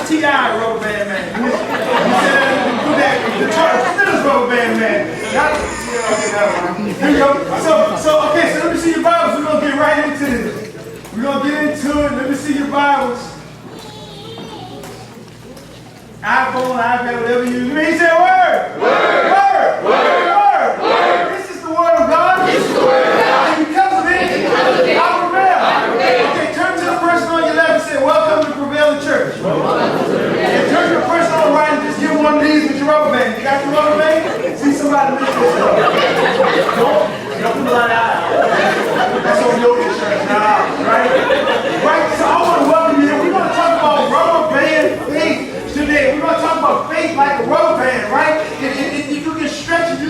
T.I. Rubberband Man. You said the church still is Rubberband Man. Here we go. So let me see your Bibles. We're going to get right into this. We're going to get into it. Let me see your Bibles. iPhone, iPad, whatever you use. He said word. Word. This is the word of God. And because of it, I prevail. Okay, turn to the person on your left and say, welcome to Prevailing Church. And turn to the person on the right and just give one of these with your rubber band. You got your rubber band? See somebody lift this up. Don't put it like that. That's on your insurance. Nah, right? So I want to welcome you. We're going to talk about Rubberband Faith today. We're going to talk about faith like a rubber band, right? If you can stretch it,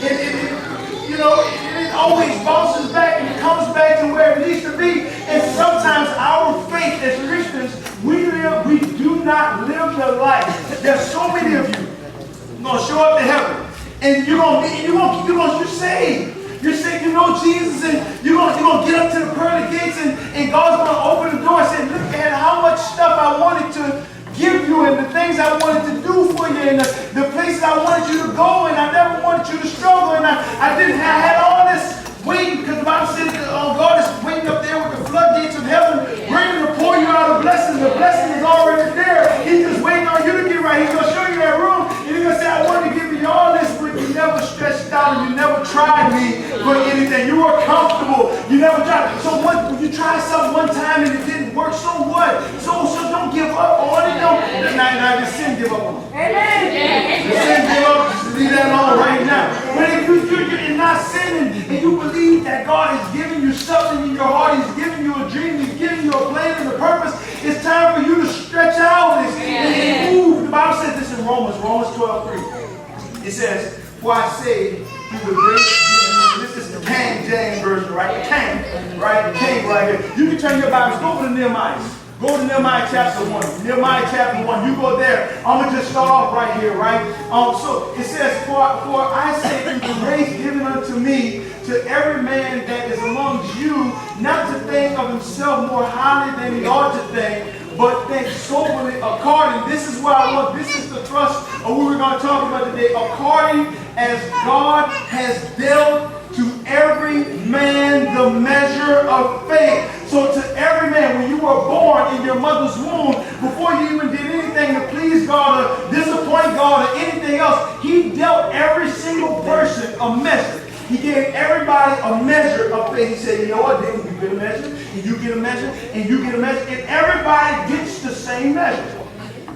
and it always bounces back and it comes back to where it needs to be. And sometimes our faith as Christians, we do not live the life. There's so many of you going to show up to heaven, and you're saved. You're saying you know Jesus, and you're going to get up to the pearly gates, and God's going to open the door and say, look at how much stuff I wanted to give you, and the things I wanted to do for you, and the places I wanted you to go, and I never wanted you to struggle, and I had all this waiting, because the Bible says God is waiting up there with the floodgates of heaven, ready to pour you out a blessing. The blessing is already there. He's just waiting on you to get right. He's going to show you that room, and he's going to say, I wanted to give you all this, but you never stretched out, and you never tried me for anything. You were comfortable. You never tried. So when you try something one time and it didn't work, so what? So don't give up on it. Now just sin, give up on it. Amen. Sin, give up. Just leave that alone right now. But if you're not sinning and you believe that God is giving you something in your heart, He's giving you a dream, He's giving you a plan and a purpose, it's time for you to stretch out and move. The Bible says this in Romans 12:3. It says, for I say, through the grace, this is the King James version, right? The King right here. You can turn your Bibles, go to Nehemiah. Go to Nehemiah chapter 1. Nehemiah chapter 1. You go there. I'm going to just start off right here, right? So it says, for I say through the grace given unto me, to every man that is amongst you, not to think of himself more highly than he ought to think, but think soberly according. This is what I want. This is the thrust of what we're going to talk about today. According as God has dealt to every man the measure of faith. So to every man, when you were born in your mother's womb, before you even did anything to please God or disappoint God or anything else, He dealt every single person a measure. He gave everybody a measure of faith. He said, you know what, then you get a measure, and you get a measure, and you get a measure, and everybody gets the same measure.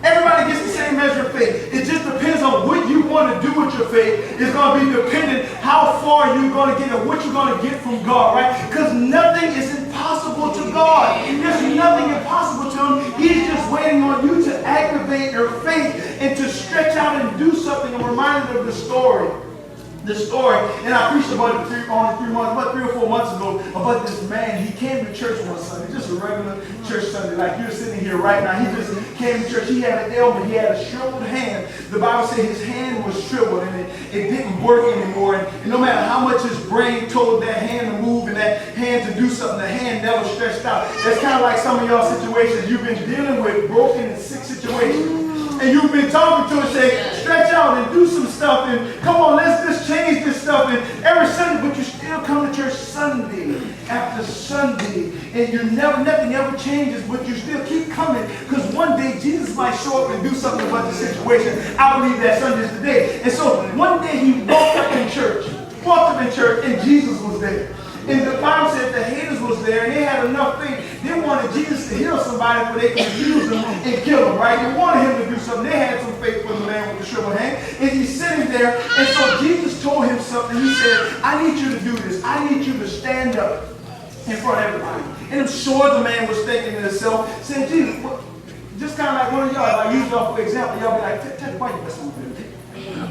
Everybody gets the same measure of faith. It just depends on what you want to do with your faith. It's going to be dependent how far you're going to get and what you're going to get from God, right? Because nothing is impossible to God. There's nothing impossible to Him. He's just waiting on you to activate your faith and to stretch out and do something. I'm reminded of the story, and I preached about it about 3 or 4 months ago, about this man. He came to church one Sunday, just a regular church Sunday, like you're sitting here right now. He just came to church. He had an ailment. He had a shriveled hand. The Bible said his hand was shriveled, and it didn't work anymore. And no matter how much his brain told that hand to move and that hand to do something, the hand never stretched out. That's kind of like some of y'all situations. You've been dealing with broken and sick situations. And you've been talking to and say, stretch out and do some stuff, and come on, let's just change this stuff. And every Sunday, but you still come to church Sunday after Sunday, and nothing ever changes, but you still keep coming, because one day Jesus might show up and do something about the situation. I believe that Sunday's the day. And so one day he walked up in church, and Jesus was there. And the Bible said the haters was there, and they had enough faith. They wanted Jesus to heal somebody before they could use him and kill him, right? They wanted him to do something. They had some faith for the man with the shriveled hand. And he's sitting there, and so Jesus told him something. He said, I need you to do this. I need you to stand up in front of everybody. And I'm sure the man was thinking to himself, saying, Jesus, just kind of like one of y'all, if I use y'all for example, y'all be like, Tedrick, why you messing with me?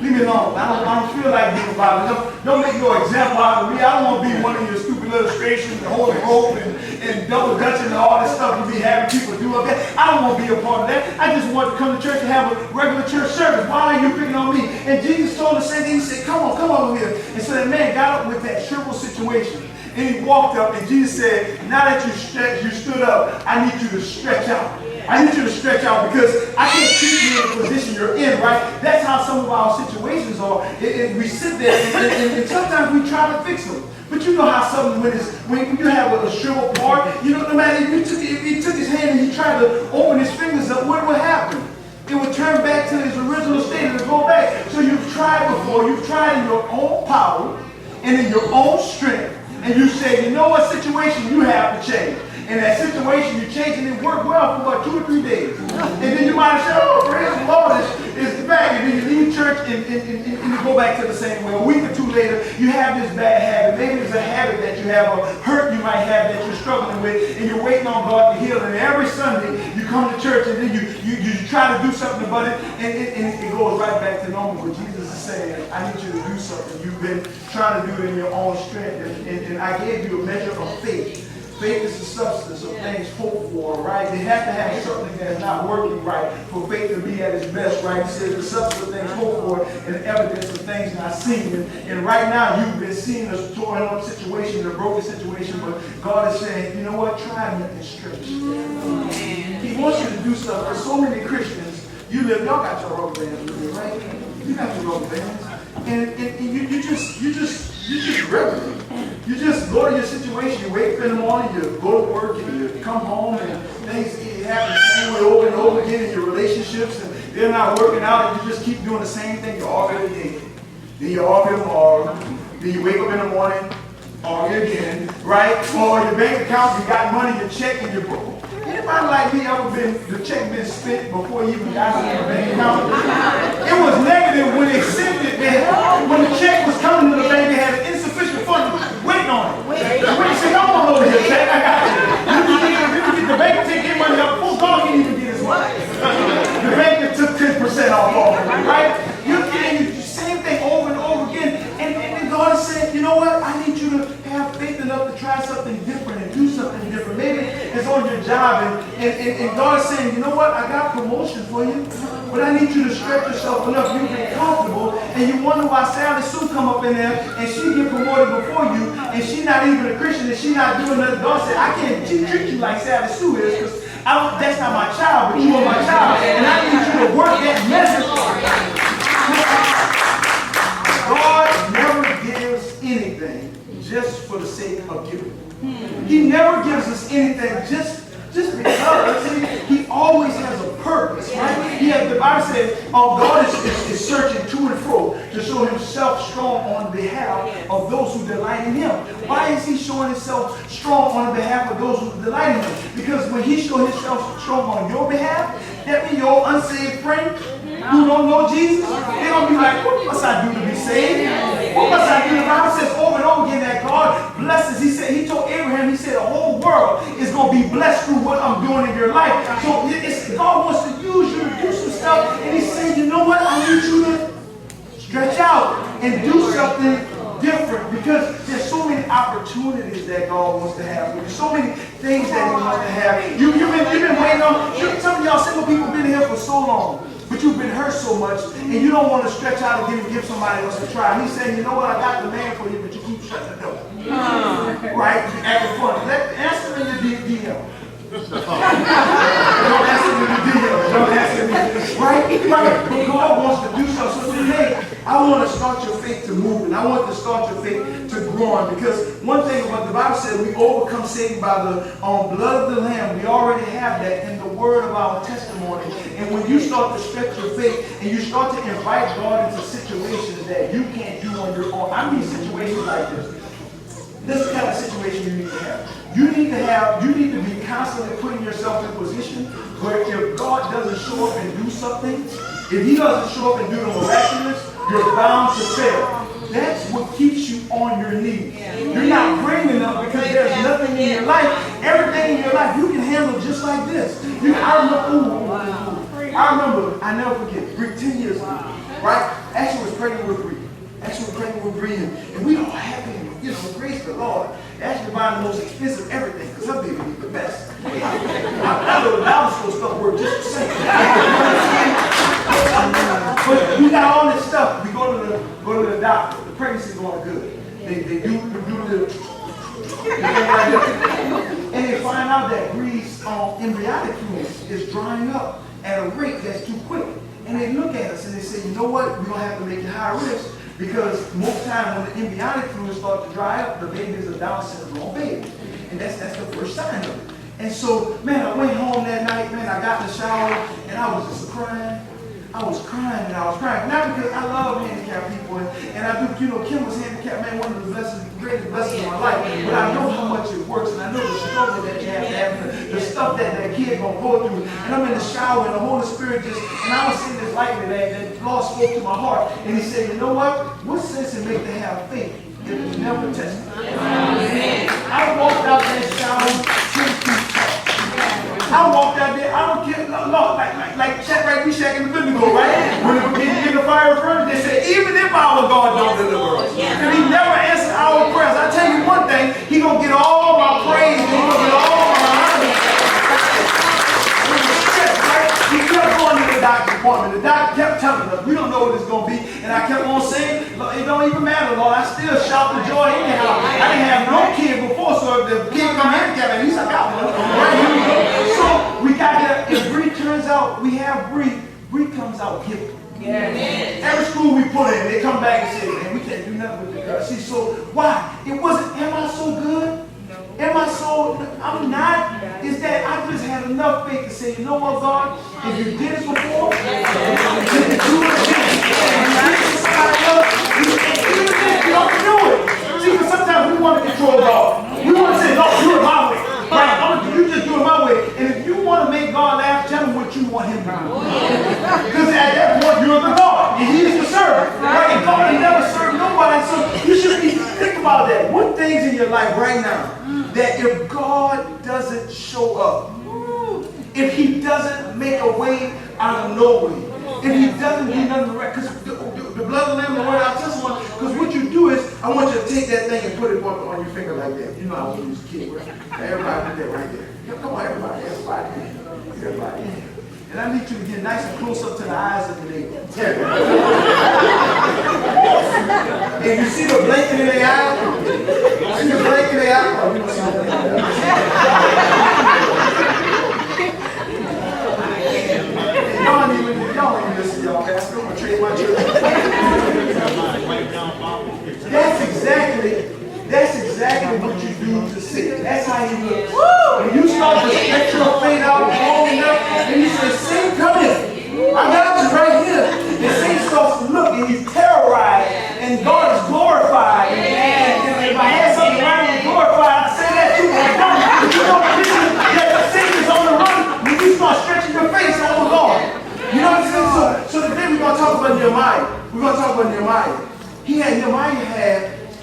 Leave me alone. I don't feel like being about it. Don't make no example out of me. I don't want to be one of your stupid illustrations and holding rope and double dutching and all this stuff you be having people do up there. I don't want to be a part of that. I just want to come to church and have a regular church service. Why are you picking on me? And Jesus told the same thing. He said, come on over here. And so that man got up with that shriveled situation. And he walked up, and Jesus said, now that you stood up, I need you to stretch out. I need you to stretch out because I can't keep you in the position you're in, right? That's how some of our situations are. We sit there and sometimes we try to fix them. But you know how something when you have a shriveled part, you know, no matter if he took his hand and he tried to open his fingers up, what would happen? It would turn back to its original state and go back. So you've tried before, you've tried in your own power and in your own strength, and you say, you know what situation you have to change. And that situation you change and it worked well for about 2 or 3 days. And then you might say, oh, praise the Lord, it's back. And then you leave church and you go back to the same way. A week or 2 later, you have this bad habit. Maybe it's a habit that you have, a hurt you might have that you're struggling with, and you're waiting on God to heal it. And every Sunday, you come to church and then you try to do something about it, and it goes right back to normal. But Jesus is saying, I need you to do something. You've been trying to do it in your own strength. And I gave you a measure of faith. Faith is the substance of things hoped for, right? They have to have something that's not working right for faith to be at its best, right? He says the substance of things hoped for and the evidence of things not seen. And right now you've been seeing a torn up situation, a broken situation, but God is saying, you know what? Try me and stretch. He wants you to do stuff. There's so many Christians, y'all got your rubber bands with you, right? You got your rubber bands. And you just regular. You just go to your situation, you wake up in the morning, you go to work, and you come home, and things happen the same way over and over again in your relationships, and they're not working out, and you just keep doing the same thing. You argue today, then you argue tomorrow, then you wake up in the morning, argue again, right? Or your bank account, you got money, your check, and you're broke. Anybody like me the check been spent before you even got to the bank account? It was negative when they sent it there. When the check was coming to the bank, they had an insufficient fund waiting on it. When you say, come on over here, check, I got you. You can get the bank to take your money up before God can even get his money. The bank took 10% off of it, right? You're getting the same thing over and over again. And God is saying, you know what? I need you to have faith enough to try something different and do something different. Maybe it's on your job and God is saying, you know what? I got promotion for you, but I need you to stretch yourself enough. You've been comfortable and you wonder why Sally Sue come up in there and she get promoted before you and she not even a Christian and she not doing nothing. God said, I can't treat you like Sally Sue is because that's not my child, but you are my child. And I need you to work that message. God never gives anything just for the sake of giving. He never gives us anything just because. He always has a purpose, right? The Bible says God is searching to and fro to show himself strong on behalf of those who delight in him. Why is he showing himself strong on behalf of those who delight in him? Because when he shows himself strong on your behalf, that means your unsaved friend who don't know Jesus, they're going to be like, what must I do to be saved? What must I do? The Bible says over and over again that God blesses. He told Abraham, he said the whole world is going to be blessed through what I'm doing in your life. So God wants to use you to do some stuff. And he's saying, you know what? I need you to stretch out and do something different because there's so many opportunities that God wants to have. There's so many things that he wants to have. You've been waiting on. Some of y'all single people have been here for so long. But you've been hurt so much, and you don't want to stretch out and give somebody else a try. He's saying, you know what, I got the man for you, but you keep shutting the door. Right? You acting funny. Answer in your DM. Don't answer in your DM. Don't answer me. Right? But God wants to do something. So today, I want to start your faith to moving. I want to start your faith to growing. Because one thing about the Bible said we overcome Satan by the blood of the Lamb. We already have that in the word of our testimony. And when you start to stretch your faith and you start to invite God into situations that you can't do on your own. I mean situations like this. This is the kind of situation you need to have. You need to be constantly putting yourself in position where if God doesn't show up and do something, if he doesn't show up and do the miraculous, you're bound to fail. That's what keeps you on your knees. You're not praying enough because there's nothing in your life. Everything in your life you can handle just like this. I remember, I never forget, Bree, 10 years ago, right? Ashley was pregnant with Bree, and we all happy, praise the Lord. Ashley buying the most expensive everything because her baby needs the best. I know the Bible school stuff work just the same. But we got all this stuff. We go to the doctor. The pregnancy's going good. They do the and they find out that Bree's embryonic fluid is drying up at a rate that's too quick. And they look at us and they say, you know what, we're going to have to make it high risk, because most time when the embryonic fluid starts to dry up, the baby is a Down syndrome baby. And that's the first sign of it. And so, man, I went home that night, man, I got in the shower, and I was just crying. I was crying and I was crying. Not because I love handicapped people, and I do, you know, Kim was handicapped, man, one of the greatest blessings of my life. But I know how much it works, and I know the struggle that you have to have, the stuff that kid gonna go through. And I'm in the shower, and the Holy Spirit and I was seeing this lightning that the Lord spoke to my heart, and He said, you know what sense it make to have faith if you never test it? I walked out that shower 10 feet tall. I walked out there, I don't care, Lord, like Shadrach, Meshach, and Abednego, right? When they get in the fire furnace, they said, even if our God don't deliver us. And He never answered our prayers. I tell you one thing, He gonna get all my praise, He gonna get all my honor. He kept going to the doctor's appointment. The doctor kept telling us, we don't know what it's going to be. And I kept on saying, it don't even matter, Lord. I still shout the joy anyhow. I didn't have no kid before, so if the kid come handicapped, at least I got one. Right, here we go. So we got there. If Bree turns out, we have Bree comes out guilty. Yes. Every school we put in, they come back and say, man, we can't do nothing with the girl. See, so why? It wasn't, am I so good? Am I so, I'm not. Is that I just had enough faith to say, you know what, God, if you did it before, you can do it again. Even if you don't do it. See, because sometimes we want to control God. We want to say, no, do it my way. Right? You just do it my way. And if you want to make God laugh, tell him what you want him to do. Because at that point, you're the God. And he is the servant. Right? And God will never serve nobody. So you should think about that. What things in your life right now that if God doesn't show up, if He doesn't make a way out of no way, if He doesn't do nothing right, because the blood of the Lamb and the word of our testimony, because what you do is, I want you to take that thing and put it on your finger like that. You know how we use a kid, right? Everybody put that right there. Come on, everybody. And I need you to get nice and close up to the eyes of the neighbor. If you see the blinking in their eye, see the blinking in their eye, oh, you don't see the blinking in their eye. Y'all ain't even listen to y'all pastor. I'm going to trade my church. That's exactly what you do to sin. That's how He looks. When you start to stretch your faith out long enough, and you say, Satan, come in. I got you right here. And Satan starts to look, and he's terrorized, and God is glorified. And if I had something right and glorified, I'd say that too, but I don't. But you know, that Satan is on the run when you start stretching your face on the Lord. You know what I'm saying? So today we're going to talk about Nehemiah. We're going to talk about Nehemiah. Nehemiah had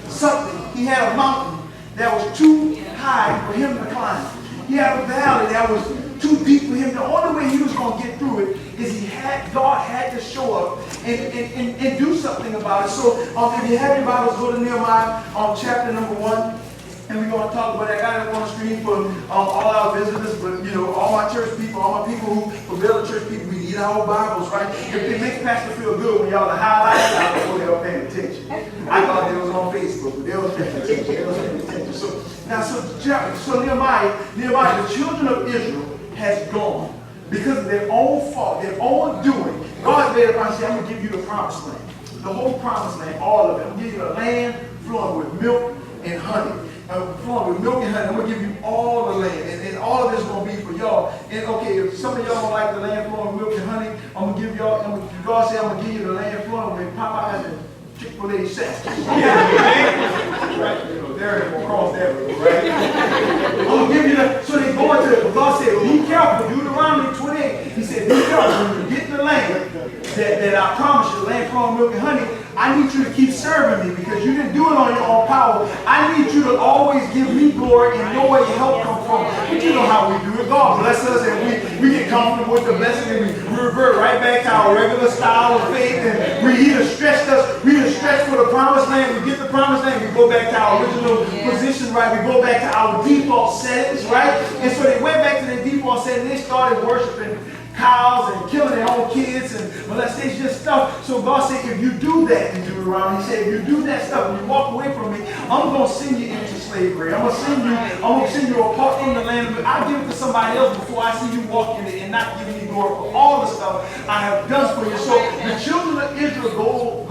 something. He had a mountain that was too high for him to climb. He had a valley that was too deep for him. The only way he was going to get through it is God had to show up and do something about it. So if you have your Bibles, go to Nehemiah chapter number 1. And we're going to talk about that. I got it on the screen for all our visitors, but you know, all my church people, all my people who fulfill the church people, we need our old Bibles, right? It makes Pastor feel good when y'all are highlighting out before they were paying attention. I thought they was on Facebook, but they was paying attention. So Nehemiah, the children of Israel has gone because of their own fault, their own doing. God made a promise and said, I'm going to give you the promised land. The whole promised land, all of it. I'm going to give you a land flowing with milk and honey. Flowing with milk and honey. I'm going to give you all the land. And all of this is going to be for y'all. And okay, if some of y'all don't like the land flowing with milk and honey, I'm going to give y'all, God said I'm going to give you the land flowing with Popeyes and Chick-fil-A sex. Right? You know, there it will cross that road, right? I'm going to give you the, so they go into it. But God said, be careful. Deuteronomy 28. He said, be careful. When you get the land that I promised you, the land flowing milk and honey, I need you to keep serving me because you didn't do it on your own power. I need you to always give me glory and know where your help comes from. But you know how we do it. God bless us and we get comfortable with the blessing and we revert right back to our regular style of faith and we either stretch for the promised land, we get the promised land, we go back to our original position, right? We go back to our default settings, right? And so they went back to their default setting and they started worshiping cows and killing their own kids and molestation stuff. So God said, if you do that in Deuteronomy, He said, if you do that stuff and you walk away from me, I'm going to send you into to slavery. I'm gonna send you apart from the land, but I'll give it to somebody else before I see you walk in it and not giving you glory for all the stuff I have done for you. So the children of Israel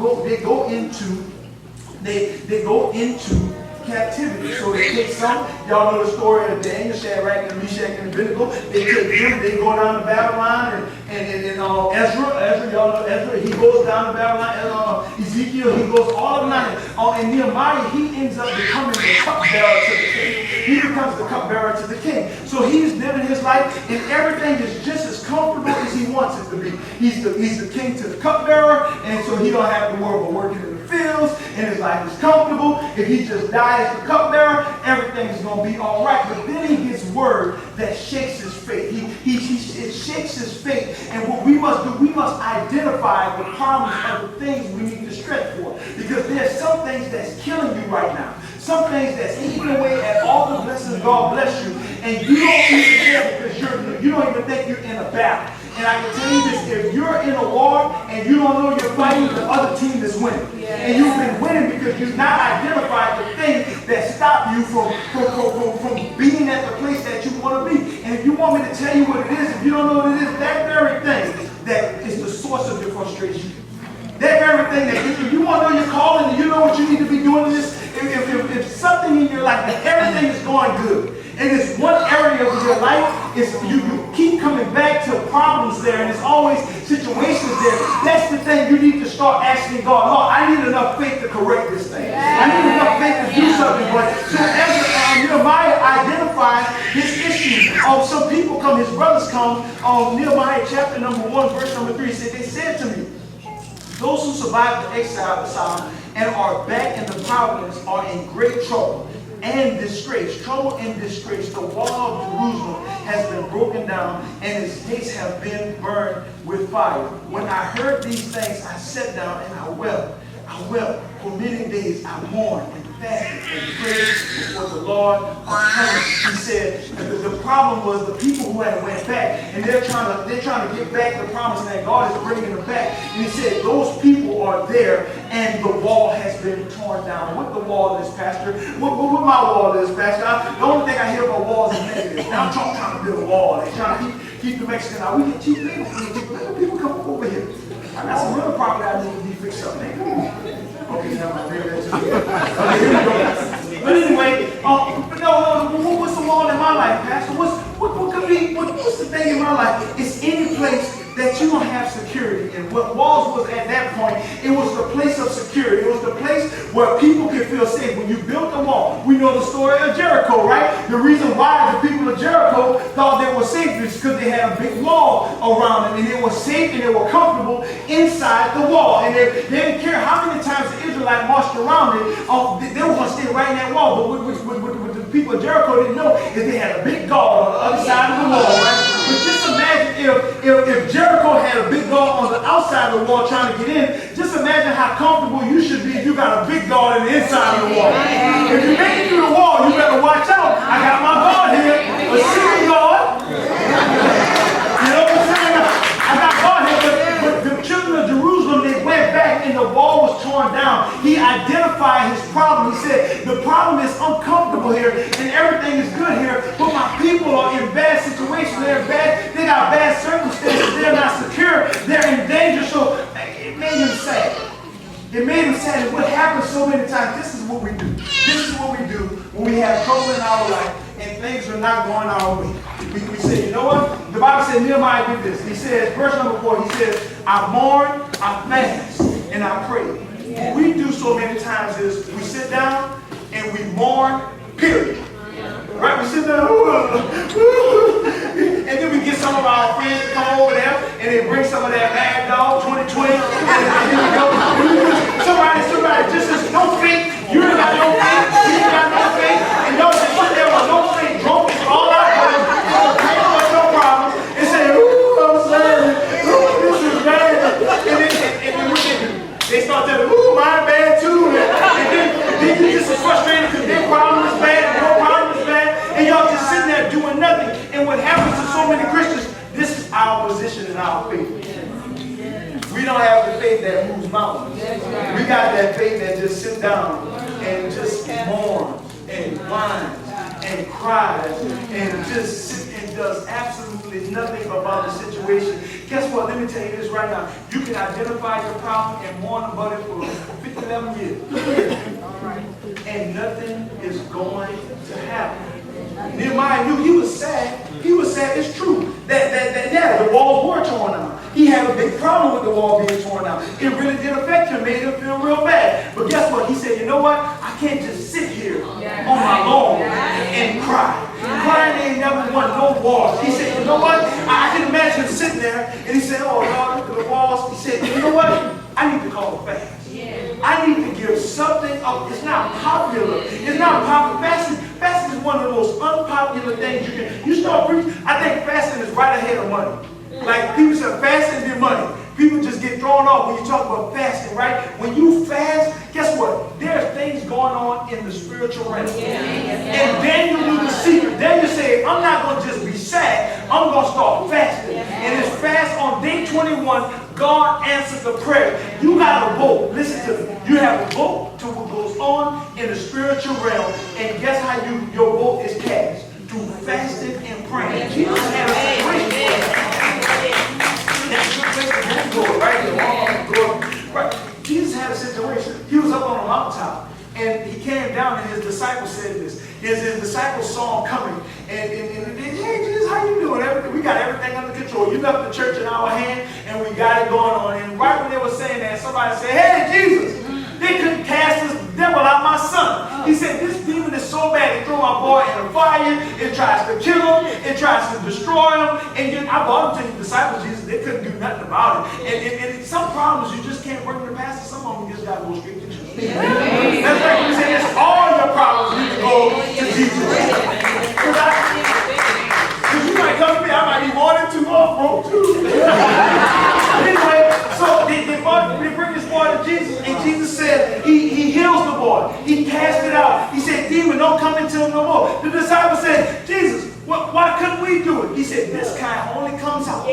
they go into captivity. So they take some, y'all know the story of Daniel, Shadrach, and Meshach, and Abednego. They take them, they go down to Babylon, and Ezra, y'all know Ezra, he goes down to Babylon, Ezekiel, he goes all of them. And Nehemiah, he ends up becoming the cupbearer to the king. He becomes the cupbearer to the king. So he's living his life, and everything is just as comfortable as he wants it to be. He's the king to the cupbearer, and so he don't have to worry about working in the fields, and his life is comfortable. If he just dies as the cupbearer, everything is going to be all right. But then he gets word that shakes his faith. It shakes his faith. And what we must do, we must identify the problems of the things we need to stretch for. Because there's some things that's killing you right now. Some things that's eating away at all the blessings God bless you. And you don't even care because you don't even think you're in a battle. And I can tell you this, if you're in a war and you don't know you're fighting, the other team is winning. Yes. And you've been winning because you've not identified the thing that stopped you from being at the place that you want to be. And if you want me to tell you what it is, if you don't know what it is, that very thing that is the source of your frustration. That very thing that if you want to know your calling and you know what you need to be doing in this, if something in your life, that everything is going good, and it's one area of your life, is you keep coming back to problems there, and it's always situations there. That's the thing you need to start asking God, Lord, I need enough faith to correct this thing. I need enough faith to do something. But so as Nehemiah identifies his issues, some people come, his brothers come, Nehemiah chapter number 1, verse number 3, they said to me, those who survived the exile and are back in the province are in great trouble and disgrace. Trouble and disgrace. The wall of Jerusalem has been broken down and its gates have been burned with fire. When I heard these things, I sat down and I wept. I wept for many days. I mourned and fasted and prayed before the Lord of heaven. He said the problem was the people who had went back, and they're trying to get back the promise that God is bringing them back. And he said those people are there, and the wall has been torn down. What the wall is, Pastor? What my wall is, Pastor? The only thing I hear about walls is negative. Now I'm trying to build a wall. They're trying to keep the Mexican out. We get cheap labor. People come over here. I got some real property I need to be fixed up. Okay, now I'm here. Okay, here we go. But anyway, what's the wall in my life, Pastor? What's the thing in my life? It's any place that you don't have security. And what walls was at that point, it was the place of security. It was the place where people could feel safe. When you built the wall, we know the story of Jericho, right? The reason why the people of Jericho thought they were safe is because they had a big wall around them, and they were safe and they were comfortable inside the wall. And they didn't care how many times the Israelites marched around it, they were going to stay right in that wall. But what the people of Jericho didn't know is they had a big guard on the other side of the wall, right? But just imagine if Jericho had a big guard on the outside of the wall trying to get in, just imagine how comfortable you should be if you got a big guard on the inside of the wall. If you make it through the wall, you better watch out. I got my guard here, a city guard. You know what I'm saying? I got guard here, but the children of Jerusalem, they went back and the wall was torn down. He identified his problem. He said, the problem is uncomfortable here and everything is good here, but my people are in bad situations. They got bad circumstances. They're not secure. They're in danger. So it made him sad. It made him sad. And what happens so many times, this is what we do. This is what we do when we have trouble in our life and things are not going our way. We say, you know what? The Bible said Nehemiah did this. He says, verse number 4, he says, I mourn, I fast, and I pray. Yeah. What we do so many times is we sit down and we mourn, period. Right? We sit down, and then we get some of our friends to come over there and they bring some of that bad dog 2020. And here we go. Somebody just says, no faith. You ain't got no faith. You ain't got no faith. And y'all just sit there with no faith, drunk and all out there. What's your problem? And say, ooh, I'm sad. Ooh, this is bad. And then what they do? They start telling, ooh, mine bad too. And then you just are frustrated because their problem is bad and your problem is bad. And y'all just sitting there doing nothing. And what happens to so many Christians, this is our position in our faith. We don't have the faith that moves mountains. We got that faith that just sits down and just mourns and whines and cries and just sits and does absolutely nothing about the situation, guess what? Let me tell you this right now. You can identify your problem and mourn about it for 11 years. And nothing is going to happen. Nehemiah knew he was sad. He was sad. It's true that the walls were torn out. He had a big problem with the wall being torn out. It really did affect him, made him feel real bad. But guess what? He said, you know what? I can't just sit here on my lawn and cry. Crying ain't never won no walls. He said, you know what? I can imagine him sitting there and he said, oh Lord, look at the walls. He said, you know what? I need to call a fast. I need to give something up. It's not popular. It's not popular. Fasting is one of the most unpopular things you can. You start preaching. I think fasting is right ahead of money. Like people say, fasting is money. People just get thrown off when you talk about fasting, right? When you fast, guess what? There's things going on in the spiritual realm. And Daniel knew the secret. Daniel said, I'm not going to just be sad. I'm going to start fasting. And it's fast on day 21. God answered the prayer. You got a vote. Listen to me. You have a vote to what goes on in the spiritual realm. And guess how your vote is cast? Through fasting and praying. Jesus had a situation. That's your place to go, right? Right. Jesus had a situation. He was up on a mountaintop. And he came down and his disciples said this. His disciples saw him coming. And hey, Jesus, how you doing? We got everything under control. You left the church in our hand and we got it going on. And right when they were saying that, somebody said, hey, Jesus, they couldn't cast this devil out my son. He said, this demon is so bad, it threw my boy in the fire. It tries to kill him. It tries to destroy him. And I brought him to the disciples, Jesus. They couldn't do nothing about it. And some problems you just can't bring to pass. Some of them just got to go straight to Jesus. That's like when you say, it's all your problems need to go to Jesus. Because you might come to me, I might be more than 2 off, bro, too. Anyway, so they bring this boy to Jesus, and Jesus said, he heals the boy. He cast it out. He said, demon, don't come into him no more. The disciples said, Jesus, why couldn't we do it? He said, this kind only comes out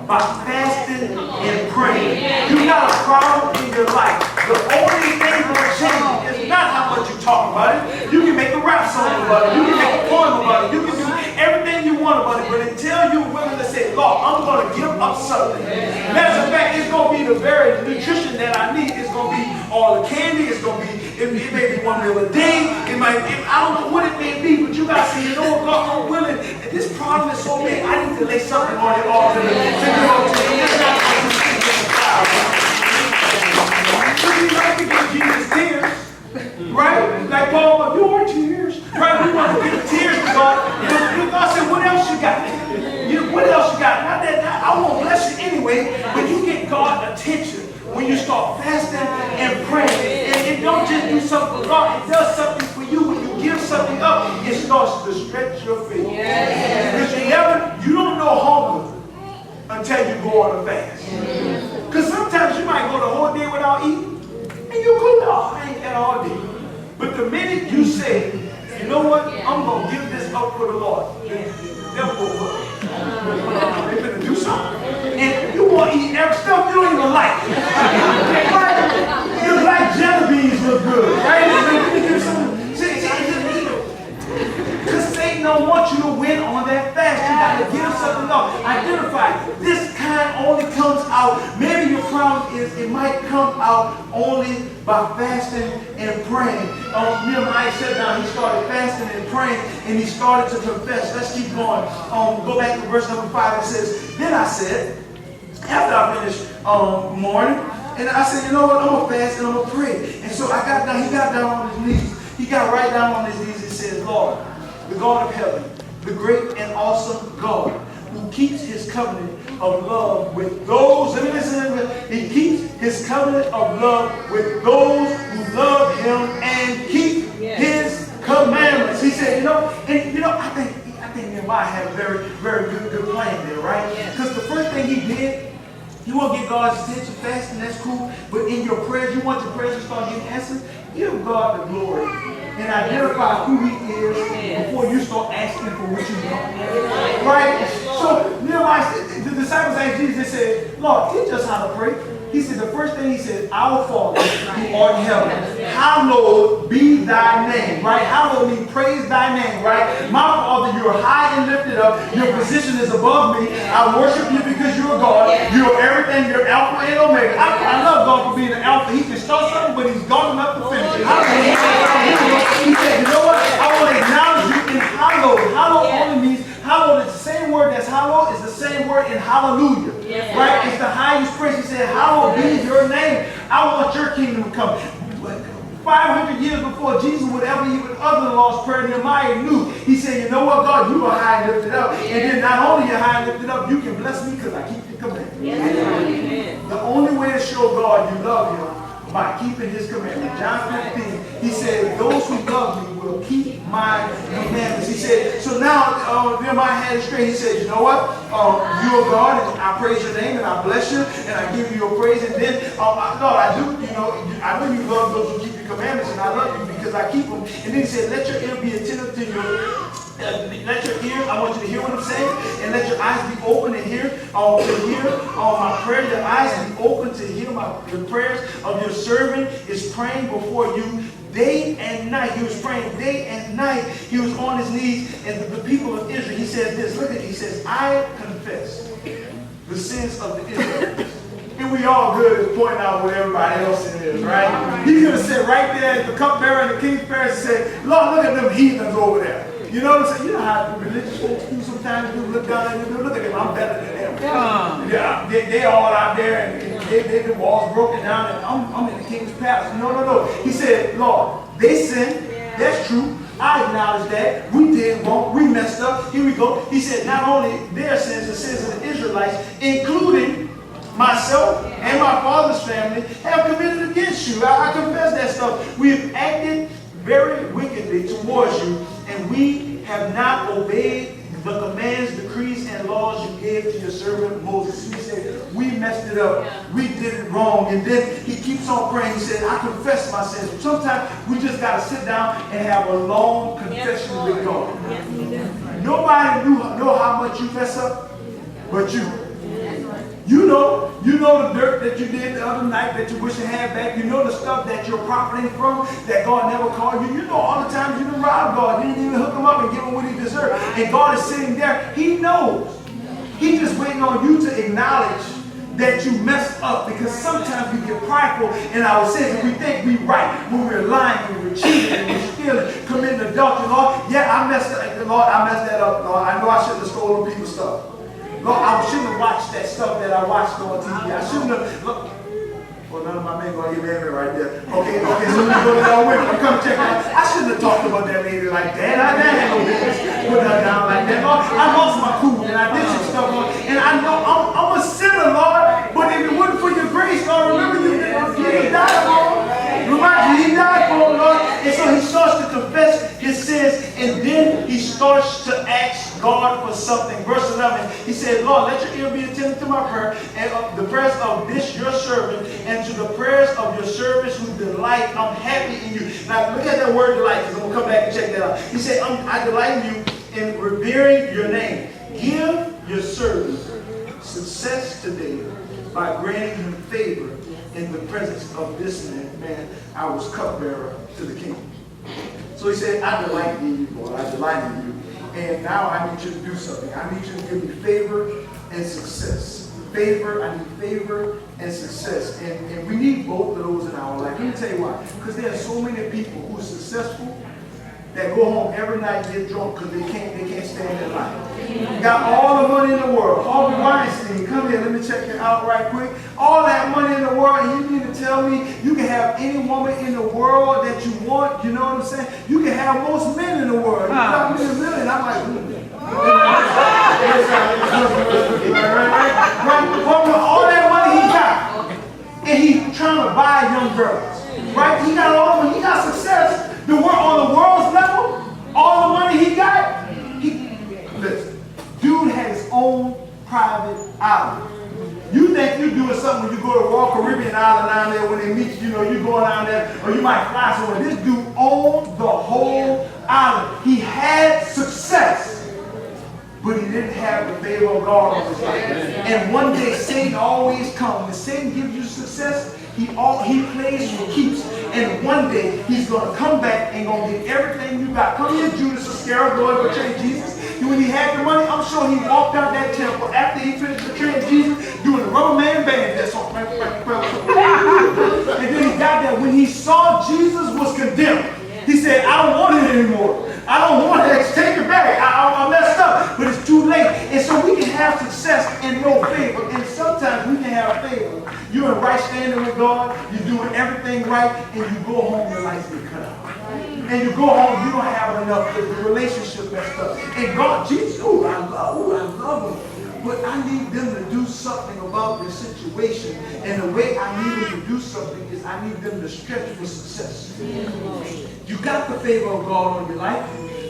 by fasting and praying. You got a problem in your life. The only thing that will change is not how much you talk about it. You can make a rap song about it. You can make a poem about it. You can do everything you want about it. But until you're willing to say, Lord, I'm going to give up something. Matter of fact, it's going to be the very nutrition that I need. It's going to be all the candy. It's going to be, it may be 1 meal a day. I don't know what it may be, but you got to say, you know what, God, I'm willing. And this problem is so big, I need to lay something on it all to give up to Him. It's not like you speak in the cloud. We like to give Jesus tears, right? Like Paul, your tears, right? We want to give tears to God. God said, what else you got? What else you got? Not that I won't bless you anyway, but you get God's attention when you start fasting and praying. And don't just do something for God. It does something for you. When you give something up, it starts to stretch your faith. Because you don't know hunger until you go on a fast. Because sometimes you might go the whole day without eating, and you go, no, I ain't got all day. But the minute you say, you know what, I'm going to give this up for the Lord, they'll go up. They're going to do something. And you want to eat every stuff you don't even like. Right? You like jelly beans look good, right? Because Satan don't want you to win on that fast. You got to give something up. Identify. This kind only comes out. Maybe your problem is it might come out only by fasting and praying. Nehemiah said now he started fasting and praying and he started to confess. Let's keep going. Go back to verse number 5. It says, then I said, after I finished mourning, and I said, you know what, I'm going to fast and I'm going to pray. And so I got down, he got down on his knees. He got right down on his knees and said, Lord, the God of heaven, the great and awesome God, who keeps his covenant of love with those, let me listen, he keeps his covenant of love with those who love him and keep his commandments. He said, I think Nehemiah had a very, very good plan there, right? Because the first thing he did, you want to get God's attention fasting, that's cool. But in your prayers, you want your prayers to start getting answered, give God the glory. And identify who he is before you start asking for what you want. Right? So Nehemiah, the disciples asked Jesus, they said, Lord, teach us how to pray. He said, the first thing he said, our Father who art in heaven, hallowed be thy name, right? Hallowed means praise thy name, right? My Father, you are high and lifted up. Your position is above me. I worship you because you are God. You are everything. You're Alpha and Omega. I love God for being an Alpha. He can start something, but he's God enough to finish it. He said, you know what? I want to acknowledge you in hallowed. Hallowed only means, hallowed is the same word that's hallowed, is the same word in hallelujah. Yes. Right? It's the highest praise. He said, hallowed be your name. I want your kingdom to come. 500 years before Jesus would ever even utter the Lord's Prayer, Nehemiah knew. He said, you know what, God, you are high and lifted up. And then not only you're high and lifted up, you can bless me because I keep your commandments. Yes. The only way to show God you love him by keeping his commandments. John 15, he said, those who love me will keep my commandments. He said, so now Nehemiah had it straight. He said, you know what? You are God, and I praise your name, and I bless you, and I give you your praise. And then, God, I do, I know you love those who keep your commandments, and I love you because I keep them. And then he said, let your ear be attentive to your let your ear, I want you to hear what I'm saying, and let your eyes be open and hear, my prayer. Your eyes be open to hear the prayers of your servant is praying before you day and night. He was praying day and night. He was on his knees, and the people of Israel, he says this, look at it, he says, I confess the sins of the Israelites. And we all good at pointing out what everybody else is, right? He's going to sit right there at the cupbearer and the king's parents and say, Lord, look at them heathens over there. You know what I'm saying? You know how religious folks do sometimes. You look down and look at them. I'm better than them. Yeah, they all out there and the walls broken down and I'm in the king's palace. No. He said, Lord, they sinned. That's true. I acknowledge that. We did wrong. We messed up. Here we go. He said, not only their sins, the sins of the Israelites, including myself and my father's family, have committed against you. I confess that stuff. We have acted very wickedly towards you, and we have not obeyed the commands, decrees, and laws you gave to your servant Moses. He said, we messed it up. We did it wrong. And then he keeps on praying. He said, I confess my sins. Sometimes we just got to sit down and have a long confession with God. Nobody know how much you mess up but you. You know the dirt that you did the other night that you wish you had back. You know the stuff that you're profiting from that God never called you. You know all the times you didn't rob God. You didn't even hook him up and give him what he deserved. And God is sitting there. He knows. He's just waiting on you to acknowledge that you messed up, because sometimes we get prideful in our sins and we think we're right when we're lying and we're cheating and we're stealing, committing adultery. Lord, yeah, I messed up. Lord, I messed that up. Lord, I know I shouldn't have stolen people's stuff. Lord, I shouldn't have watched that stuff that I watched on TV. I shouldn't have. Look, well, none of my men gonna get mad at me right there. Okay, so we go down with me. Come check out. I shouldn't have talked about that lady like that. I had no business putting her down like that. Lord, I lost my cool and I did some stuff, Lord. And I know I'm a sinner, Lord. But if it wasn't for your grace, Lord, remember you died for him. Remind you, he died for him, Lord. And so he starts to confess his sins, and then he starts to ask God for something. Verse 11, he said, Lord, let your ear be attentive to my prayer, and the prayers of this your servant, and to the prayers of your servants who delight. I'm happy in you. Now look at that word delight, because I'm going to come back and check that out. He said, I delight in you in revering your name. Give your servant success today by granting him favor in the presence of this man, I was cupbearer to the king. So he said, I delight in you, Lord. I delight in you. And now I need you to do something. I need you to give me favor and success. Favor, I need favor and success. And we need both of those in our life. Let me tell you why. Because there are so many people who are successful that go home every night and get drunk because they can't stand their life. Got all the money in the world. Harvey Weinstein, come here, let me check it out right quick. All that money in the world, and you need to tell me you can have any woman in the world that you want. You know what I'm saying? You can have most men in the world. You got me a million. I'm like, all that money he got, and he's trying to buy young girls. Right? He got all the money. He got success. The world, on the world's level, all the money he got, listen, dude had his own private island. You think you're doing something when you go to Royal Caribbean Island down there when they meet you, you going down there, or you might fly somewhere. This dude owned the whole island. He had success. but he didn't have the favor of God on his life. And one day Satan always comes. When Satan gives you success, he plays for keeps. And one day he's going to come back and going to get everything you got. Come here, Judas Iscariot, Lord, betray Jesus. When he had the money, I'm sure he walked out that temple after he finished betraying Jesus, doing the Rubberband Band. That's all. And then he got there. When he saw Jesus was condemned, he said, I don't want it anymore. I don't want it. Take it back. I messed up. But it's too late. And so we can have success and no favor. And sometimes we can have favor. You're in right standing with God. You're doing everything right. And you go home, your lights get cut out. And you go home, you don't have enough. The relationship messed up. And God, Jesus, I love him. But I need them to do something about this situation. And the way I need them to do something is I need them to stretch for success. You got the favor of God on your life,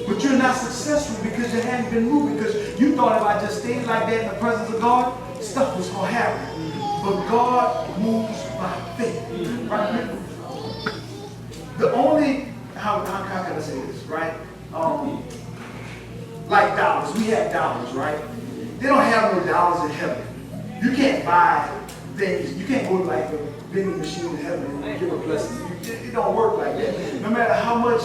but you're not successful because you hadn't been moved. Because you thought if I just stayed like that in the presence of God, stuff was going to happen. But God moves by faith. Right? The only, how can I say this, right? Like dollars. We have dollars, right? They don't have no dollars in heaven. You can't buy things. You can't go to like a vending machine in heaven and give a blessing. It don't work like that. No matter how much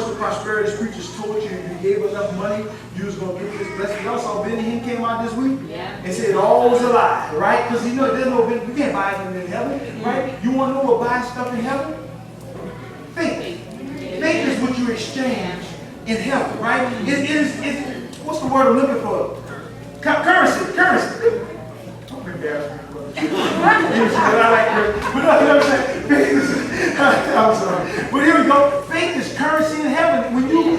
the prosperity preachers told you, if you gave enough money, you was gonna get this blessing. Y'all saw Benny Hinn came out this week and said it all was a lie, right? Because you know there's no you can't buy anything in heaven, right? You want to know what buying stuff in heaven? Faith. Faith is what you exchange in heaven, right? What's the word I'm looking for? Currency. Don't embarrass me. But you know what I'm saying? I'm sorry. But here we go. Faith is currency in heaven.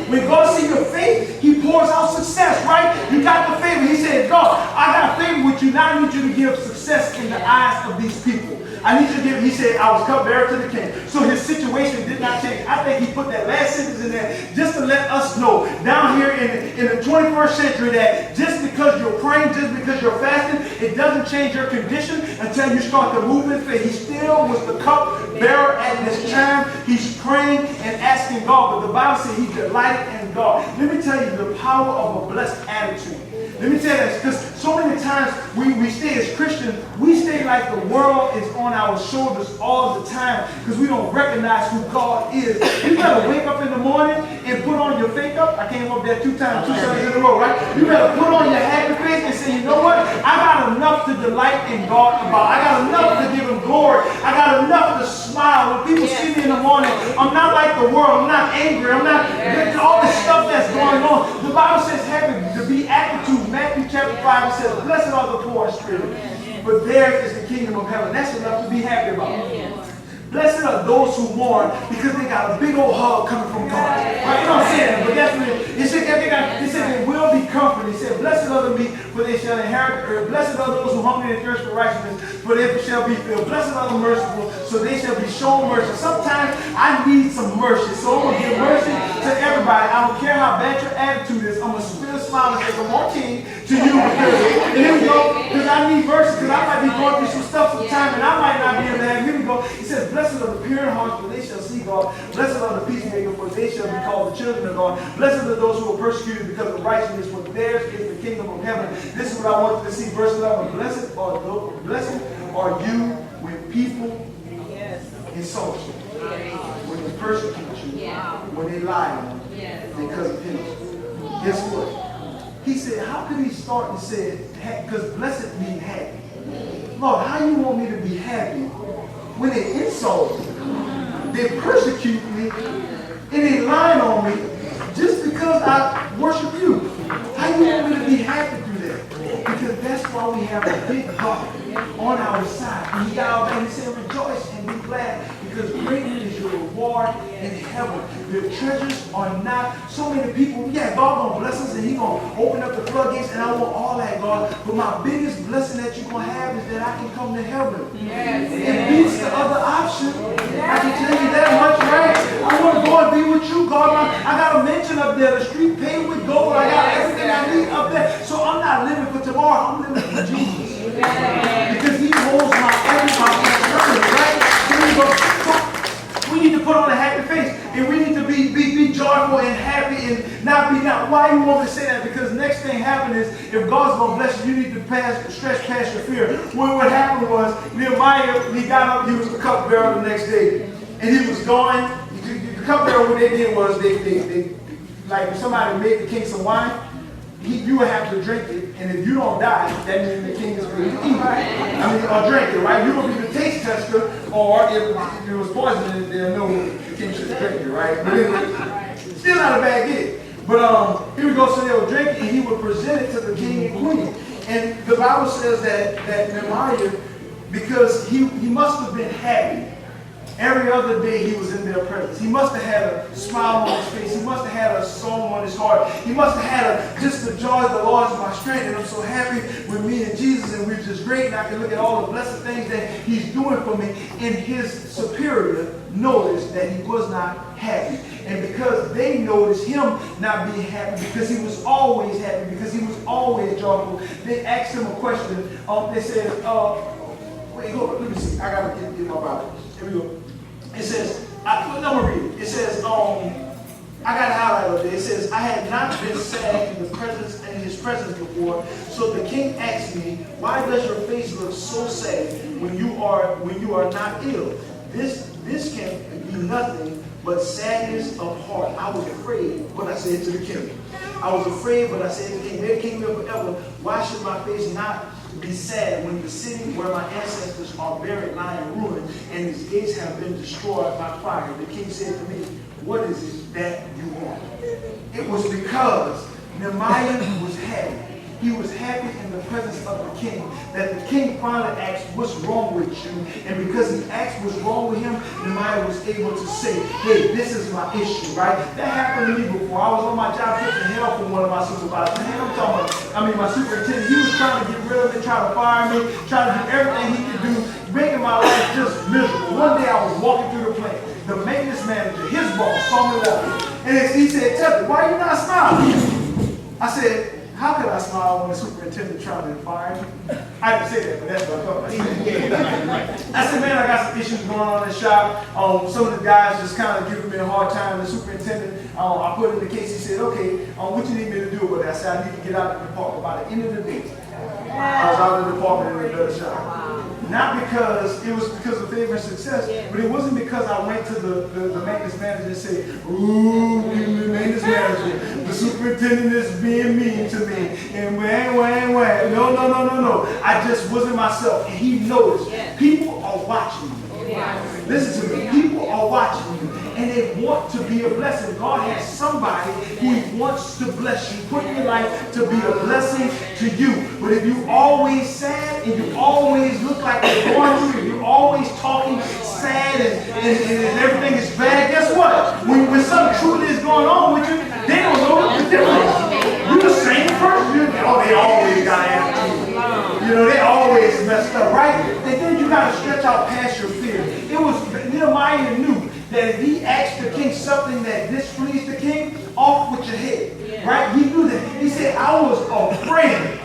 When God sees your faith, he pours out success, right? You got the favor. He said, God, I got favor with you. Now I need you to give success in the eyes of these people. I need you to give, he said, I was cupbearer to the king. So his situation did not change. I think he put that last sentence in there just to let us know down here in the 21st century that just because you're praying, just because you're fasting, it doesn't change your condition until you start to move in faith. He still was the cupbearer at this time. He's praying and asking God. But the Bible says he delighted in God. Let me tell you the power of a blessed attitude. Let me tell you this, because so many times we stay as Christians, we stay like the world is on our shoulders all the time because we don't recognize who God is. You better wake up in the morning and put on your fake up. I came up there 2 Sundays in a row, right? You better put on your happy face and say, you know what? I got enough to delight in God about. I got enough to give him glory. I got enough to smile. When people see me in the morning, I'm not like the world. I'm not angry. I'm not all this stuff that's going on. The Bible says having to be attitude. Matthew chapter 5 says, blessed are the poor in spirit, but theirs is the kingdom of heaven. That's enough to be happy about. Blessed are those who mourn because they got a big old hug coming from God. Right? You know what I'm saying? But that's what he said they will be comforted. He said, blessed are the meek, for they shall inherit the earth. Blessed are those who hunger and thirst for righteousness, for they shall be filled. Blessed are the merciful, so they shall be shown mercy. Sometimes I need some mercy, so I'm going to give mercy to everybody. I don't care how bad your attitude is. I'm going to still smile and say, good morning to you. And here we go, because I need mercy, because I might be going through some stuff sometime, and I might not be able to have. Here we go. He says, blessed are the pure in heart, for they shall see God. Blessed are the peacemakers, for they shall be called the children of God. Blessed are those who are persecuted because of righteousness, for theirs is the kingdom of heaven. This is what I want you to see. Verse 11. Blessed are you when people insult you, when they persecute you, when they lie on you because of him. Guess what? He said, how could he start and say, because blessed means happy. Lord, how you want me to be happy when they insult me, they persecute me, and they lie on me just because I worship you? How you want me to be happy through that? Because that's why we have a big God on our side. And he got out and he said, rejoice and be glad, because great is your reward in heaven. Your treasures are not, so many people, God gonna bless us and he gonna open up the floodgates, and I want all that, God. But my biggest blessing that you're gonna have is that I can come to heaven. It beats the other option. I can tell you that much, right? I want to go and be with you, God. I got a mansion up there, the street paved with gold. I got everything I need up there. So I'm not living for tomorrow, I'm living for Jesus. Because he holds my eternity, right? So we need to put on a happy face, and we need to be joyful and happy and not be down. Why you want me to say that? Because next thing happened is, if God's going to bless you, you need to stretch past your fear. What happened was, Nehemiah, he got up, he was the cupbearer the next day, and he was going. The cupbearer, what they did was, they like if somebody made the king some wine, you would have to drink it, and if you don't die, that means the king is going to eat it. I mean, or drink it, right? You will be the taste tester, or if it was poison, they'll know the king should drink it, right? But anyway, still not a bad gig. But here we go, so they would drink it, and he would present it to the king and queen. And the Bible says that Nehemiah, because he must have been happy. Every other day he was in their presence. He must have had a smile on his face. He must have had a song on his heart. He must have had just the joy of the Lord is my strength. And I'm so happy with me and Jesus, and we're just great. And I can look at all the blessed things that he's doing for me. And his superior noticed that he was not happy. And because they noticed him not being happy, because he was always happy, because he was always joyful, they asked him a question. They said, wait, hold on, let me see. I got to get my Bible. Here we go. It says, I'm going to read it. It says, I got a highlight of it. It says, I had not been sad in his presence before. So the king asked me, why does your face look so sad when you are not ill? This can be nothing but sadness of heart. I was afraid, but I said to the king. I was afraid, but I said to the king, may the king live forever. Why should my face not be sad when the city where my ancestors are buried lie in ruin, and its gates have been destroyed by fire? The king said to me, what is it that you want? It was because Nehemiah was happy. He was happy in the presence of the king, that the king finally asked, what's wrong with you? And because he asked what's wrong with him, Nehemiah was able to say, hey, this is my issue, right? That happened to me before. I was on my job getting help from one of my supervisors. Man, I'm talking about, my superintendent, he was trying to get rid of me, trying to fire me, trying to do everything he could do, making my life just miserable. One day I was walking through the plant. The maintenance manager, his boss, saw me walking. And he said, Tedrick, why are you not smiling? I said, how could I smile when the superintendent tried to fire me? I didn't say that, but that's what I thought. I said, man, I got some issues going on in the shop. Some of the guys just kind of giving me a hard time. The superintendent, I put in the case, he said, okay, what you need me to do with it? I said, I need to get out of the department by the end of the day. I was out of the department in the shop. Not because it was because of favor and success, but it wasn't because I went to the maintenance manager and said, ooh, the maintenance manager, the superintendent is being mean to me, and whang. No. I just wasn't myself, and he noticed. People are watching you. Listen to me. People are watching you, and they want to be a blessing. God has somebody who wants to bless you, put in your life to be a blessing to you. But if you always sad and you always look like you're going through, you're always talking sad and everything is bad, guess what? When something truly is going on with you, they don't know the difference. You're the same person. They always got attitude. They always messed up, right? And then you got to stretch out past your fear. Nehemiah knew that if he asked the king something that displeased the king, off with your head, right? He knew that. He said, I was afraid.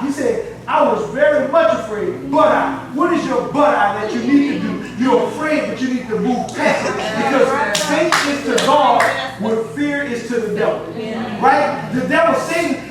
He said, I was very much afraid, what is your that you need to do? You're afraid, but you need to move past it, because faith is to God what fear is to the devil, right? The devil saying,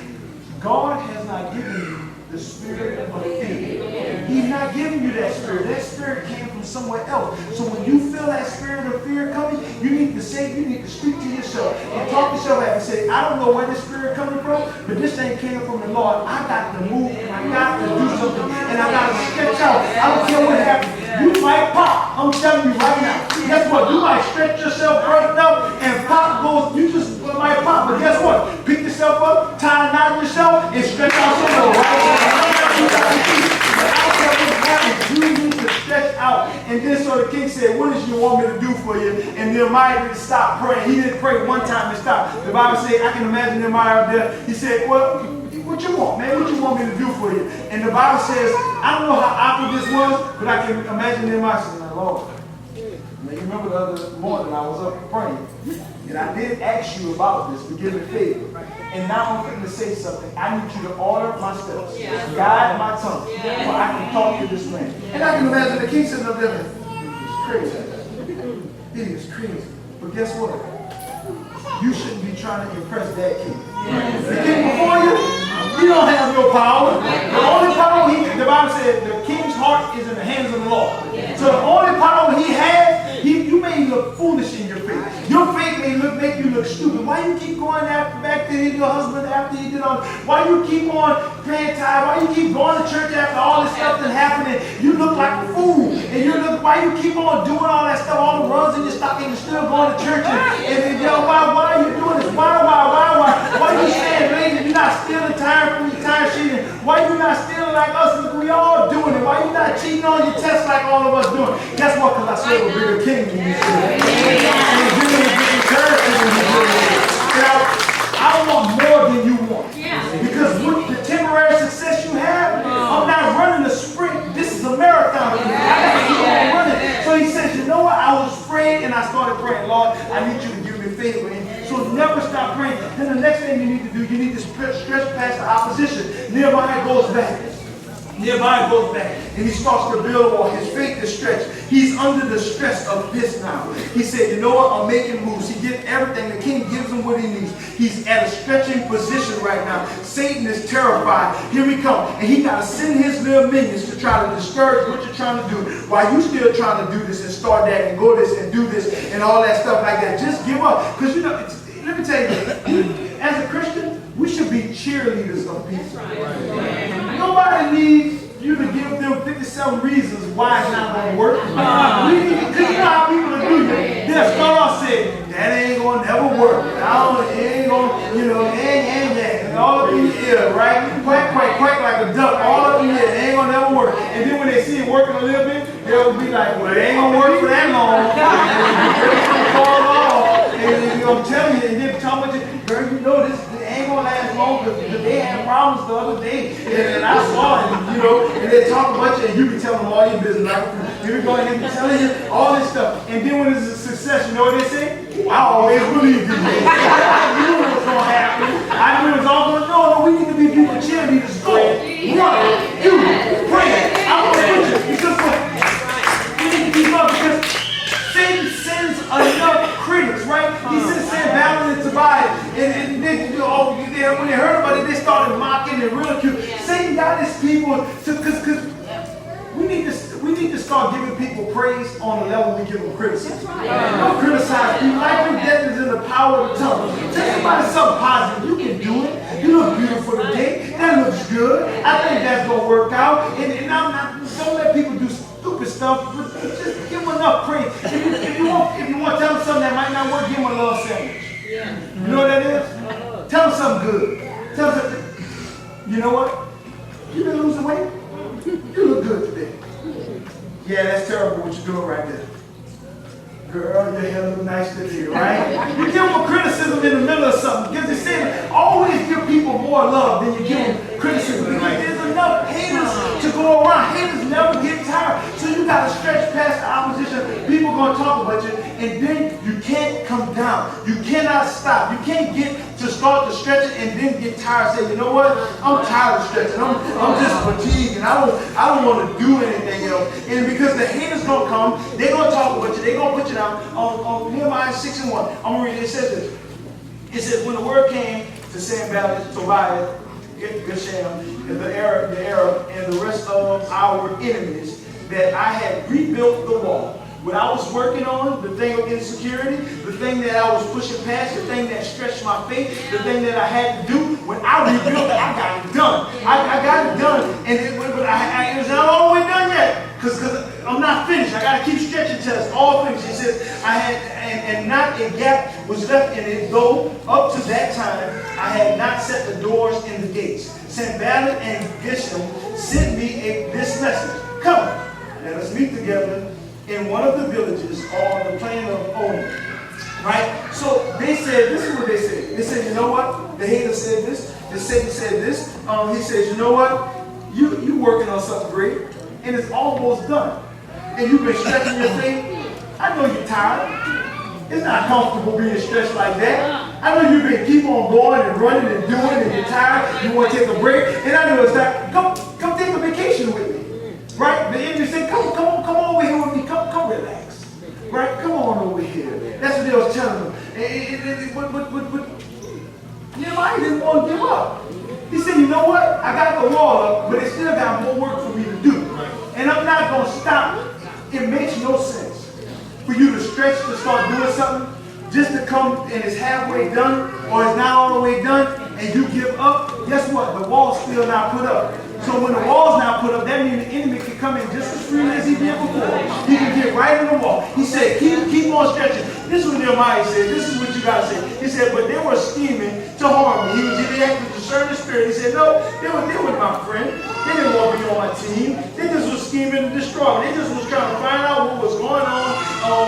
God has not given you the spirit of fear. He's not giving you that spirit. That spirit came from somewhere else. So when you feel that spirit of fear coming, you need to speak to yourself and talk to yourself and say, I don't know where this spirit coming from, but this thing came from the Lord. I got to move, and I got to do something, and I got to stretch out. I don't care what happens. You might pop. I'm telling you right now. Guess what? You might stretch yourself right now, and pop goes, you just might pop. But guess what? Pick yourself up, tie a knot yourself, and stretch out some more, right? You need to stretch out. And then so the king said, what does you want me to do for you? And Nehemiah didn't stop praying. He didn't pray one time and stop. The Bible says, I can imagine Nehemiah up there. He said, well, what you want, man? What you want me to do for you? And the Bible says, I don't know how awkward this was, but I can imagine Nehemiah saying, Lord, now you remember the other morning I was up praying, and I did ask you about this, to give me favor. And now I'm going to say something. I need you to order my steps, guide my tongue, so I can talk to this man. And I can imagine the king sitting up there, it's crazy. It is crazy. But guess what? you shouldn't be trying to impress that king. The king before you, he don't have no power. The only power the Bible said, the king's heart is in the hands of the Lord. So the only power he has, you may look foolish in your faith. Your faith may make you look stupid. Why you keep going back to your husband after he did all? Why you keep on paying tithe? Why you keep going to church after all this stuff that's happening? You look like a fool. And why you keep on doing all that stuff, all the runs in your stocking, you're still going to church. And why are you doing this? Why are you staying late and you're not stealing time from your time sheet? Why are you not stealing like us? Look, we all doing it. Why are you not cheating on your tests like all of us doing? Guess what? Because I serve a bigger king than you do. I want more than you want. Because with the temporary success you have, I'm not running a sprint. This is a marathon. I got to keep on running. So he says, you know what? I was praying and I started praying, Lord, I need you to give me favor. So never stop praying. Then the next thing you need to do, you need to stretch past the opposition. Nehemiah goes back. And he starts to build a wall. His faith is stretched. He's under the stress of this now. He said, you know what? I'm making moves. He gets everything. The king gives him what he needs. He's at a stretching position right now. Satan is terrified. Here we come. And he got to send his little minions to try to discourage what you're trying to do. While you still trying to do this and start that and go this and do this and all that stuff like that. Just give up. Because, let me tell you, as a Christian, we should be cheerleaders of people. Nobody needs you to give them 57 reasons why it's not going to work. Because you know how people are doing it. They'll start off saying, that ain't going to never work. It ain't going to, and all up in your ear, right? Quack, quack, quack like a duck, all up in your ear. It ain't going to never work. And then when they see it working a little bit, they'll be like, well, it ain't going to work for that long. It's going to fall off. And I'm telling you, and then tell me, girl, you know this ain't gonna last long because they had problems the other day, and I saw it, and they talk about you, and you be telling them all your business. Like, here we go, and they be telling you all this stuff. And then when it's a success, you know what they say? I always believed in you. I knew it was gonna happen. I knew it was all gonna go. No, we need to be people cheerleaders. Go, run, you, pray. I'm gonna put you because we need to keep up because Satan sends enough critics, right? He sends Sanballat and Tobiah, and when they heard about it, they started mocking and ridiculing. Satan got his people because we need to start giving people praise on the level we give them criticism. Don't criticize people. Life and death is in the power of the tongue. Tell somebody something positive. You can do it. You look beautiful today. That looks good. I think that's gonna work out. And I'm not. Don't let people do stupid stuff. Just give them enough praise. If you want to tell them something that might not work, give them a love sandwich. You know what that is? Tell them something good. Tell them something. You know what? You been losing weight? You look good today. Yeah, that's terrible what you're doing right there. Girl, your hair look nice today, right? You give them a criticism in the middle of something. Because they say always give people more love than you give them criticism. Because there's enough haters to go around. Haters never get tired. So you got to stretch past the opposition. People are going to talk about you. And then you can't come down. You cannot stop. You can't get to start to stretch it and then get tired. Say, you know what? I'm tired of stretching. I'm just fatigued and I don't want to do anything else. And because the haters gonna come, they're gonna talk about you, they're gonna put you down. On Nehemiah 6:1, I'm gonna read it. It says this. It says, when the word came to Sanballat, Tobiah, Geshem, and the Arab, and the rest of our enemies, that I had rebuilt the wall. What I was working on, the thing of insecurity, the thing that I was pushing past, the thing that stretched my faith, the thing that I had to do, when I rebuilt it, I got it done. I got it done. And it was not all the way done yet. Because I'm not finished. I got to keep stretching till it's all finished. He says, I had, and not a gap was left in it, though up to that time I had not set the doors and the gates. Sanballat and Geshem sent me this message. Come, let us meet together in one of the villages on the plain of Ono. Right? So they said, this is what they said. They said, you know what? The hater said this. The Satan said this. He says, you know what? You working on something great, and it's almost done. And you've been stretching your faith. I know you're tired. It's not comfortable being stretched like that. I know you've been keep on going and running and doing and you're tired. You want to take a break. And I know it's like, come take a vacation with me. Right? The enemy said, come over here with me. Come relax. Right? Come on over here. That's what they was telling them. But Nehemiah didn't want to give up. He said, you know what? I got the wall up, but it still got more work for me to do. And I'm not going to stop. It makes no sense for you to stretch to start doing something just to come and it's halfway done or it's not all the way done and you give up. Guess what? The wall's still not put up. So when the wall's not put up, that means the enemy can come in just as freely as he did before. He can get right in the wall. He said, keep on stretching. This is what Nehemiah said. This is what you got to say. He said, but they were scheming to harm me. He had to discern the spirit. He said, no, they were my friend. They didn't want me on my team. They just was scheming to destroy me. They just was trying to find out what was going on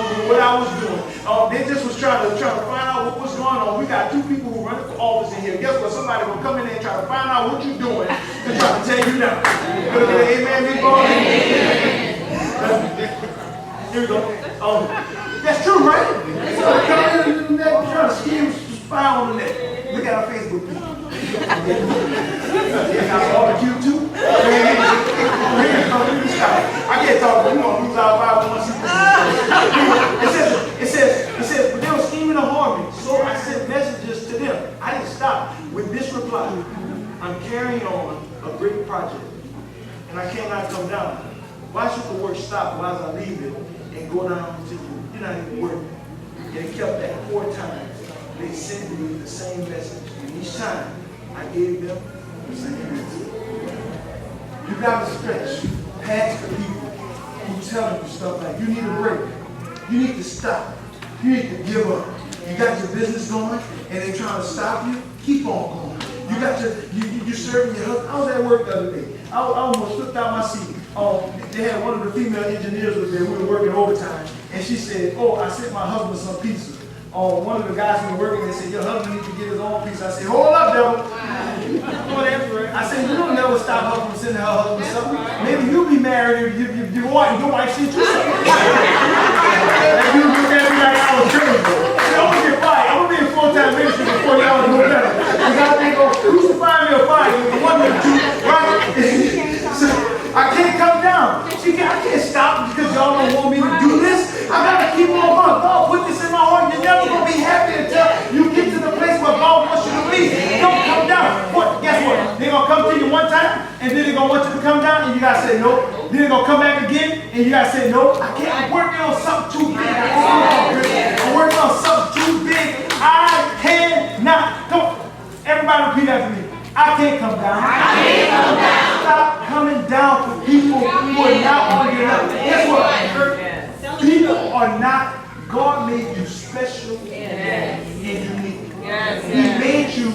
with what I was doing. They just was trying to find out what was going on. We got two people who run for office in here. Guess what? Somebody will come in there and try to find out what you're doing and try to tell you now. Can I get an amen, big boy? Here we go. That's true, right? So they come in and do that, trying to scheme, spy on the net. Look at our Facebook people. Yeah, I barbecue too. I can't talk, but we're going to lose our 501c3. It says, but they were scheming to harm me. So I sent messages to them. I didn't stop with this reply. I'm carrying on a great project, and I cannot come down. Why should the work stop while I leave it and go down to you? You're not even working. And it kept that 4 times. They sent me the same message. And each time, I gave them the same message. You got to stretch past the people who telling you stuff like, you need a break. You need to stop. You need to give up. You got your business going, and they're trying to stop you. Keep on going. You got you serving your husband. I was at work the other day. I almost flipped out my seat. They had one of the female engineers was there. We were working overtime, and she said, "Oh, I sent my husband some pizza." One of the guys who were working, they said, "Your husband needs to get his own pizza." I said, "Hold up, devil." I said, "You don't never stop her from sending her husband something. Maybe you'll be married if your wife sent you something." And you look at me like I was crazy. I'm gonna get fired. I'm gonna be in full-time ministry before y'all know better. Because I think, crucify me or fire me, one of the two, right? So, I can't come down. I can't stop because y'all don't want me to do this. I gotta keep on going. God put this in my heart. You're never gonna be happy until you get to the place where God wants you to be. Don't come down. What? Guess what? They're gonna come to you one time, and then they're gonna want you to come down, and you gotta say no. Then they're gonna come back again, and you gotta say no. I can't. I'm working on something too big. I'm working on something too big. I cannot. Come on. Everybody repeat after me. I can't come down. I can't come down. Stop coming down for people who are not on your level. Guess what? People are not. God made you special and unique. He made you.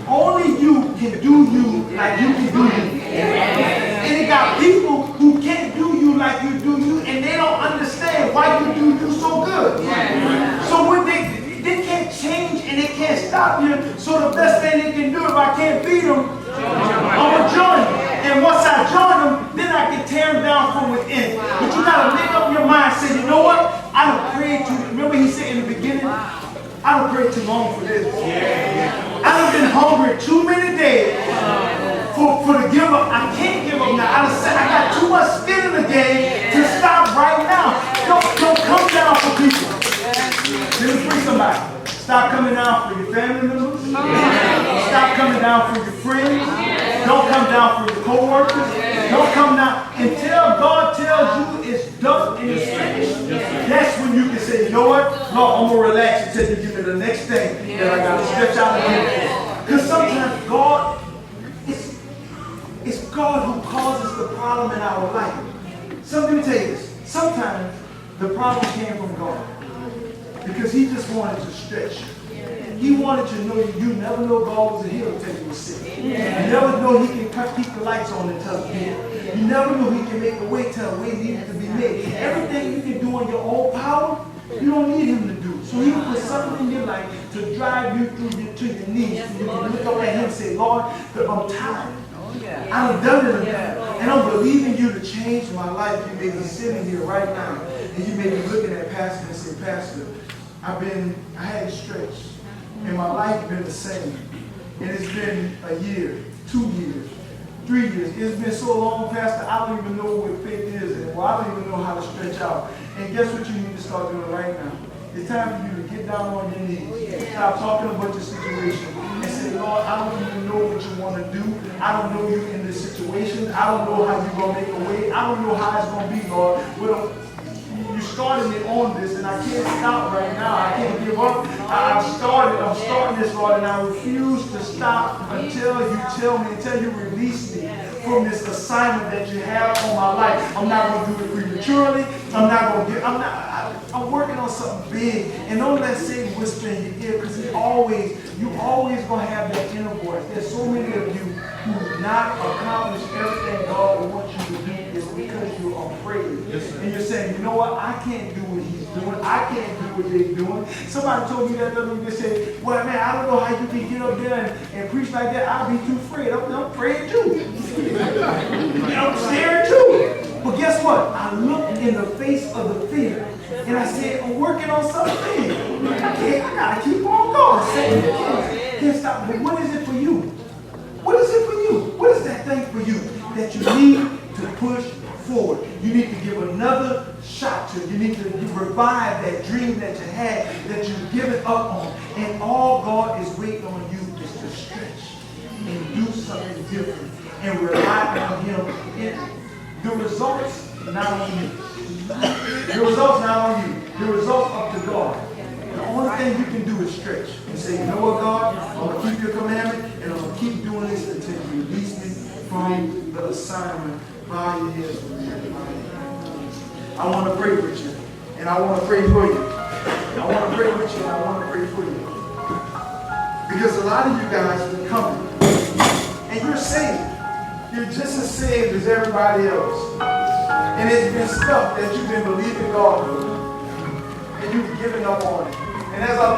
Only you can do you like you can do you. And he got people who can't do you like you do you, and they don't understand why you do you so good. So when they can't change and they can't stop you, so the best thing they can do, if I can't beat them, I'm going to join them. And once I join them, then I can tear them down from within. But you got to make up your mind, say, you know what? I done prayed too. Remember he said in the beginning, I done prayed too long for this. I done been hungry too many days for the give up. I can't give up now. I got too much skin in the game to stop right now. Don't come down for people. Let me free somebody. Stop coming down for your family members. Stop coming down for your friends. Don't come down for your co-workers. Don't come down until God tells you it's done and it's finished. That's when you can say, you know what? Lord, I'm going to relax until you give me the next thing that I got to stretch out again. Because sometimes God, it's God who causes the problem in our life. So let me tell you this. Sometimes the problem came from God. Because he just wanted to stretch you. He wanted you to know you never know God was a healer until you were sick. You never know he can keep the lights on until it's dead. You never know he can make a way till a way needed to be made. Everything you can do on your own power, you don't need him to do. So he put something in your life to drive you through to your knees. So you can look up at him and say, Lord, I'm tired. I've done it enough. And I'm believing you to change my life. You may be sitting here right now, and you may be looking at Pastor and say, Pastor, I had to stretch, and my life been the same. And it's been a year, 2 years, 3 years. It's been so long, Pastor, I don't even know what faith is anymore. I don't even know how to stretch out. And guess what you need to start doing right now? It's time for you to get down on your knees. Stop talking about your situation and say, Lord, I don't even know what you want to do. I don't know you in this situation. I don't know how you're going to make a way. I don't know how it's going to be, Lord. But you started me on this, and I can't stop right now. I can't give up. I'm starting this, Lord, and I refuse to stop until you tell me, until you release me from this assignment that you have on my life. I'm not going to do it prematurely. I'm working on something big. And don't let Satan whisper in your ear, because you always going to have that inner voice. There's so many of you who have not accomplished everything God wants you to do. It's because you're afraid. Yes, and you're saying, you know what? I can't do what he's doing. I can't do what they're doing. Somebody told me that the other day, they said, well, man, I don't know how you can get up there and preach like that. I'll be too afraid. I'm afraid too. I'm scared too. But guess what? I looked in the face of the fear and I said, I'm working on something. I gotta keep on going. Can't stop. But what is it for you? What is it for you? What is that thing for you that you need to push forward? You need to give another shot to. You need to revive that dream that you had, that you've given up on. And all God is waiting on you is to stretch and do something different and rely on Him. The results not on you. The results not on you. The results up to God. The only thing you can do is stretch and say, you know what, God, I'm going to keep your commandment and I'm going to keep doing this until you release me from the assignment. Bow your heads with me. I want to pray with you and I want to pray for you. I want to pray with you and I want to pray for you. Because a lot of you guys have been coming and you're saved. You're just as saved as everybody else. And it's been stuff that you've been believing God for. And you've given up on it. And as I look